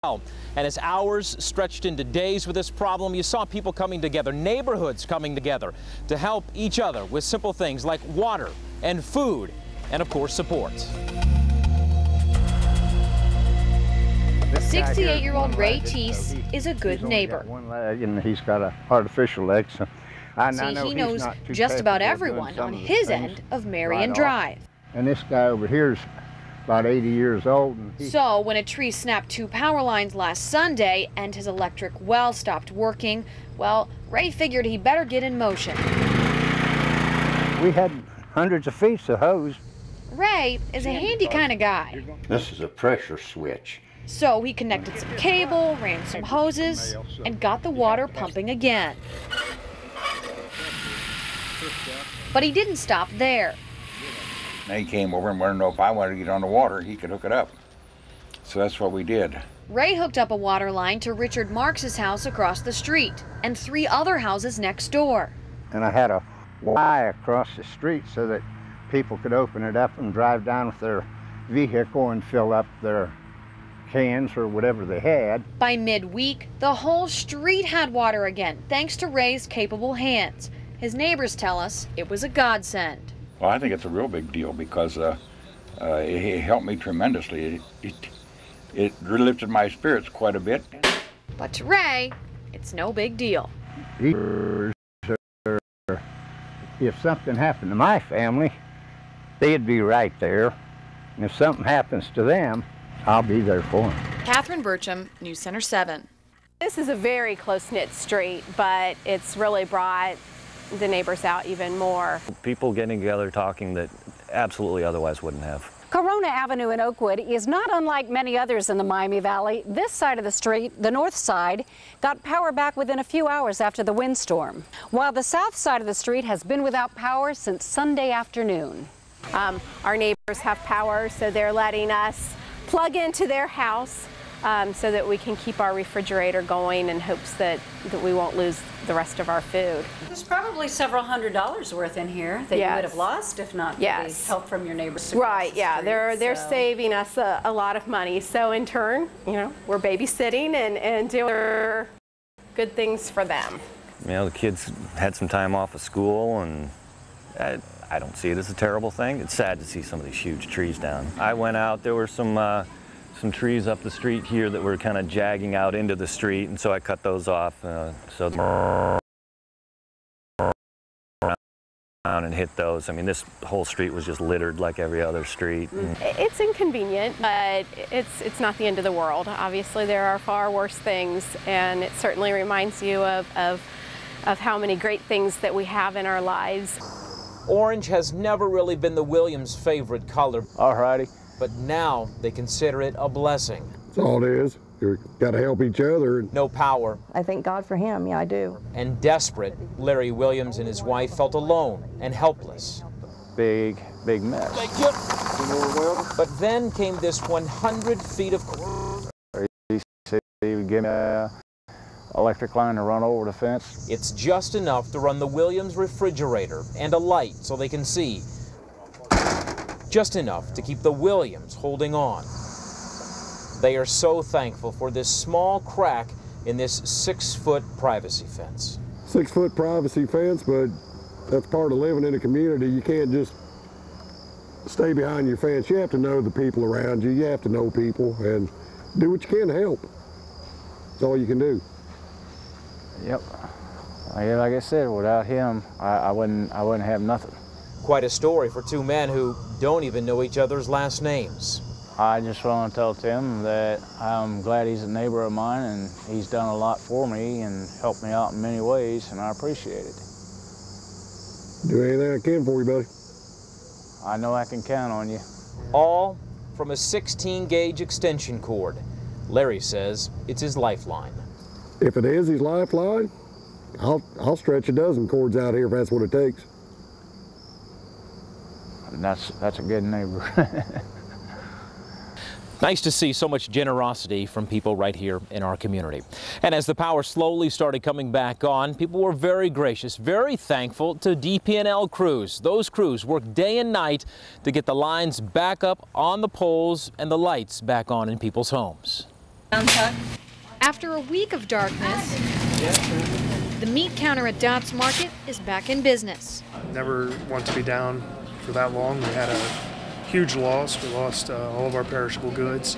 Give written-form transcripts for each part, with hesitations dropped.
And as hours stretched into days with this problem, you saw people coming together, neighborhoods coming together to help each other with simple things like water and food and, of course, support. 68-year-old Ray Teese is a good neighbor. One leg, and he's got an artificial leg, so I know he knows just about everyone on his end of Marion Drive. And this guy over here is about 80 years old. And so when a tree snapped 2 power lines last Sunday and his electric well stopped working, well, Ray figured he better get in motion. We had hundreds of feet of hose. Ray is a handy kind of guy. This is a pressure switch. So he connected some cable, ran some hoses, and got the water pumping again. But he didn't stop there. He came over and wanted to know if I wanted to get on the water, he could hook it up. So that's what we did. Ray hooked up a water line to Richard Marks's house across the street and 3 other houses next door. And I had a Y across the street so that people could open it up and drive down with their vehicle and fill up their cans or whatever they had. By midweek, the whole street had water again, thanks to Ray's capable hands. His neighbors tell us it was a godsend. Well, I think it's a real big deal because it helped me tremendously. It lifted my spirits quite a bit. But to Ray, it's no big deal. If something happened to my family, they'd be right there. And if something happens to them, I'll be there for them. Catherine Burcham, News Center 7. This is a very close-knit street, but it's really brought the neighbors out even more. People getting together talking that absolutely otherwise wouldn't have. Corona Avenue in Oakwood is not unlike many others in the Miami Valley. This side of the street, the north side, got power back within a few hours after the windstorm, while the south side of the street has been without power since Sunday afternoon. Our neighbors have power, so they're letting us plug into their house so that we can keep our refrigerator going in hopes that we won't lose the rest of our food. There's probably several $100s worth in here that you would have lost if not for the help from your neighbors. Right, yeah, they're saving us a lot of money. So in turn, you know, we're babysitting and doing good things for them. You know, the kids had some time off of school, and I don't see it as a terrible thing. It's sad to see some of these huge trees down. I went out, there were some trees up the street here that were kind of jagging out into the street, and so I cut those off. And hit those. I mean, this whole street was just littered like every other street. It's inconvenient, but it's not the end of the world. Obviously, there are far worse things, and it certainly reminds you of how many great things that we have in our lives. Orange has never really been the Williams' favorite color. All righty. But now they consider it a blessing. That's all it is. You got to help each other. No power. I thank God for him, yeah, I do. And desperate, Larry Williams and his wife felt alone and helpless. Big mess. Thank you. But then came this 100 feet of... He would give me an electric line to run over the fence. It's just enough to run the Williams refrigerator and a light so they can see. Just enough to keep the Williams holding on. They are so thankful for this small crack in this 6-foot privacy fence. 6-foot privacy fence, but that's part of living in a community. You can't just stay behind your fence. You have to know the people around you. You have to know people and do what you can to help. That's all you can do. Yep. Like I said, without him, I wouldn't have nothing. Quite a story for 2 men who don't even know each other's last names. I just want to tell Tim that I'm glad he's a neighbor of mine, and he's done a lot for me and helped me out in many ways, and I appreciate it. Do anything I can for you, buddy. I know I can count on you. All from a 16-gauge extension cord. Larry says it's his lifeline. If it is his lifeline, I'll stretch a dozen cords out here if that's what it takes. And that's a good neighbor. Nice to see so much generosity from people right here in our community. And as the power slowly started coming back on, people were very gracious, very thankful to DP&L crews. Those crews work day and night to get the lines back up on the poles and the lights back on in people's homes. After a week of darkness, the meat counter at Dobbs Market is back in business. Never want to be down for that long. We had a huge loss. We lost all of our perishable goods.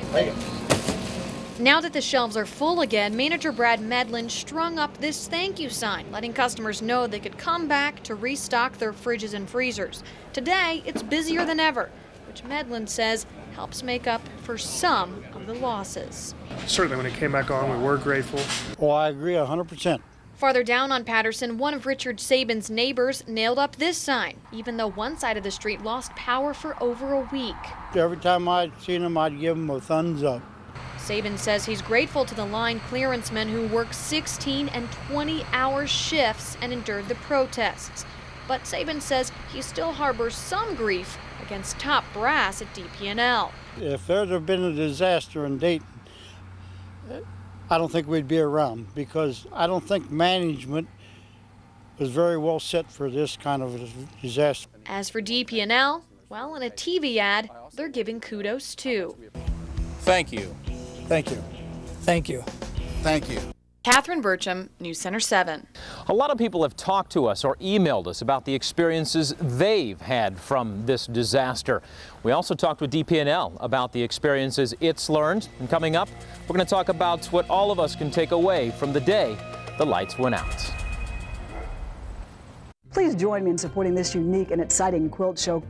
Now that the shelves are full again, manager Brad Medlin strung up this thank you sign, letting customers know they could come back to restock their fridges and freezers. Today, it's busier than ever, which Medlin says helps make up for some of the losses. Certainly when it came back on, we were grateful. Oh, I agree 100%. Farther down on Patterson, one of Richard Sabin's neighbors nailed up this sign, even though one side of the street lost power for over a week. Every time I'd seen him, I'd give him a thumbs up. Sabin says he's grateful to the line clearance men who worked 16 and 20-hour shifts and endured the protests. But Sabin says he still harbors some grief against top brass at DP&L. If there had been a disaster in Dayton, I don't think we'd be around, because I don't think management was very well set for this kind of a disaster. As for DP&L, well, in a TV ad, they're giving kudos too. Thank you. Thank you. Thank you. Thank you. Catherine Burcham, News Center 7. A lot of people have talked to us or emailed us about the experiences they've had from this disaster. We also talked with DP&L about the experiences it's learned. And coming up, we're going to talk about what all of us can take away from the day the lights went out. Please join me in supporting this unique and exciting quilt show.